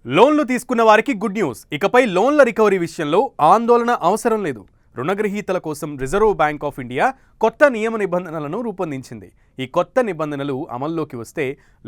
లోన్లు తీసుకున్న వారికి గుడ్ న్యూస్. ఇకపై లోన్ల రికవరీ విషయంలో ఆందోళన అవసరం లేదు. రుణగ్రహీతల కోసం రిజర్వ్ బ్యాంక్ ఆఫ్ ఇండియా కొత్త నియమ నిబంధనలను రూపొందించింది. ఈ కొత్త నిబంధనలు అమల్లోకి వస్తే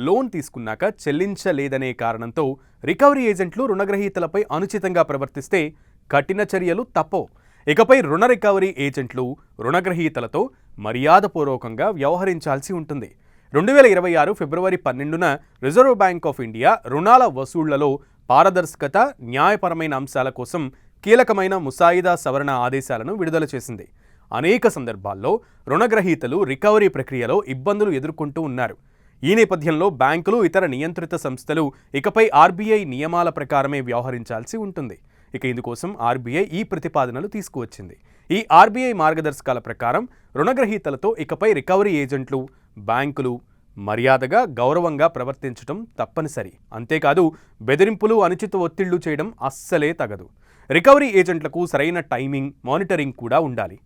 లోన్ తీసుకున్నాక చెల్లించలేదనే కారణంతో రికవరీ ఏజెంట్లు రుణగ్రహీతలపై అనుచితంగా ప్రవర్తిస్తే కఠిన చర్యలు తప్పవు. ఇకపై రుణ రికవరీ ఏజెంట్లు రుణగ్రహీతలతో మర్యాదపూర్వకంగా వ్యవహరించాల్సి ఉంటుంది. 2026 ఫిబ్రవరి 12న రిజర్వ్ బ్యాంక్ ఆఫ్ ఇండియా రుణాల వసూళ్లలో పారదర్శకత, న్యాయపరమైన అంశాల కోసం కీలకమైన ముసాయిదా సవరణ ఆదేశాలను విడుదల చేసింది. అనేక సందర్భాల్లో రుణగ్రహీతలు రికవరీ ప్రక్రియలో ఇబ్బందులు ఎదుర్కొంటూ ఉన్నారు. ఈ నేపథ్యంలో బ్యాంకులు, ఇతర నియంత్రిత సంస్థలు ఇకపై ఆర్బీఐ నియమాల ప్రకారమే వ్యవహరించాల్సి ఉంటుంది. ఇక ఇందుకోసం ఆర్బీఐ ఈ ప్రతిపాదనలు తీసుకువచ్చింది. ఈ ఆర్బీఐ మార్గదర్శకాల ప్రకారం రుణగ్రహీతలతో ఇకపై రికవరీ ఏజెంట్లు, బ్యాంకులు మర్యాదగా, గౌరవంగా ప్రవర్తించడం తప్పనిసరి. అంతేకాదు, బెదిరింపులు, అనుచిత ఒత్తిళ్లు చేయడం అస్సలే తగదు. రికవరీ ఏజెంట్లకు సరైన టైమింగ్, మానిటరింగ్ కూడా ఉండాలి.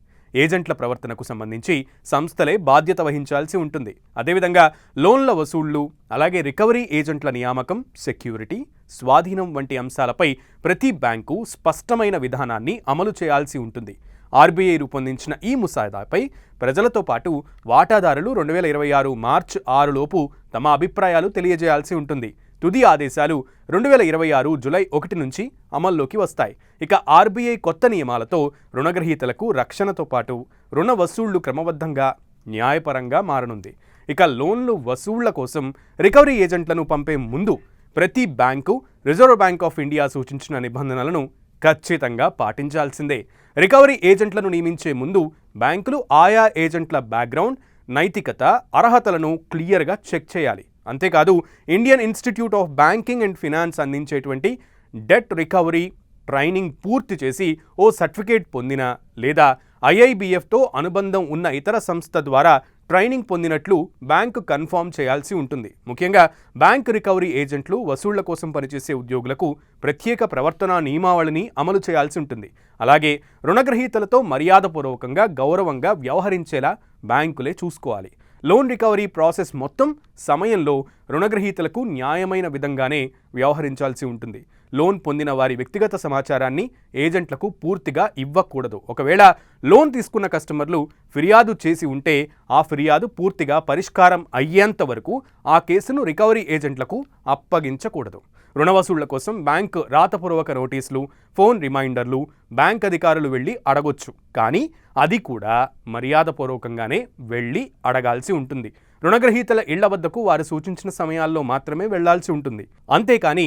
ఏజెంట్ల ప్రవర్తనకు సంబంధించి సంస్థలే బాధ్యత వహించాల్సి ఉంటుంది. అదేవిధంగా లోన్ల వసూళ్లు, అలాగే రికవరీ ఏజెంట్ల నియామకం, సెక్యూరిటీ, స్వాధీనం వంటి అంశాలపై ప్రతి బ్యాంకు స్పష్టమైన విధానాన్ని అమలు చేయాల్సి ఉంటుంది. ఆర్బీఐ రూపొందించిన ఈ ముసాయిదాపై ప్రజలతో పాటు వాటాదారులు 2026 మార్చి 6 లోపు తమ అభిప్రాయాలు తెలియజేయాల్సి ఉంటుంది. తుది ఆదేశాలు 2026 జూలై 1 నుంచి అమల్లోకి వస్తాయి. ఇక ఆర్బీఐ కొత్త నియమాలతో రుణగ్రహీతలకు రక్షణతో పాటు రుణ వసూళ్లు క్రమబద్ధంగా, న్యాయపరంగా మారనుంది. ఇక లోన్లు వసూళ్ల కోసం రికవరీ ఏజెంట్లను పంపే ముందు ప్రతి bank reserve bank of India సూచించిన నిబంధనలను ఖచ్చితంగా పాటించాల్సిందే. రికవరీ ఏజెంట్లను నియమించే ముందు బ్యాంకులు ఆయా ఏజెంట్ల బ్యాక్గ్రౌండ్, నైతికత, అర్హతలను క్లియర్గా చెక్ చేయాలి. అంతేకాదు, Indian institute of banking and finance అందించేటువంటి డెట్ రికవరీ ట్రైనింగ్ పూర్తి చేసి ఓ సర్టిఫికేట్ పొందిన లేదా ఐఐబిఎఫ్తో అనుబంధం ఉన్న ఇతర సంస్థ ద్వారా ట్రైనింగ్ పొందినట్లు బ్యాంకు కన్ఫర్మ్ చేయాల్సి ఉంటుంది. ముఖ్యంగా బ్యాంక్ రికవరీ ఏజెంట్లు వసూళ్ల కోసం పనిచేసే ఉద్యోగులకు ప్రత్యేక ప్రవర్తనా నియమావళిని అమలు చేయాల్సి ఉంటుంది. అలాగే రుణగ్రహీతలతో మర్యాదపూర్వకంగా, గౌరవంగా వ్యవహరించేలా బ్యాంకులే చూసుకోవాలి. లోన్ రికవరీ ప్రాసెస్ మొత్తం సమయంలో రుణగ్రహీతలకు న్యాయమైన విధంగానే వ్యవహరించాల్సి ఉంటుంది. లోన్ పొందిన వారి వ్యక్తిగత సమాచారాన్ని ఏజెంట్లకు పూర్తిగా ఇవ్వకూడదు. ఒకవేళ లోన్ తీసుకున్న కస్టమర్లు ఫిర్యాదు చేసి ఉంటే ఆ ఫిర్యాదు పూర్తిగా పరిష్కారం అయ్యేంత వరకు ఆ కేసును రికవరీ ఏజెంట్లకు అప్పగించకూడదు. రుణ వసూళ్ల కోసం బ్యాంకు రాతపూర్వక నోటీసులు, ఫోన్ రిమైండర్లు బ్యాంక్ అధికారులు వెళ్ళి అడగొచ్చు. కానీ అది కూడా మర్యాదపూర్వకంగానే వెళ్ళి అడగాల్సి ఉంటుంది. రుణగ్రహీతల ఇళ్ల వద్దకు వారు సూచించిన సమయాల్లో మాత్రమే వెళ్లాల్సి ఉంటుంది. అంతేకాని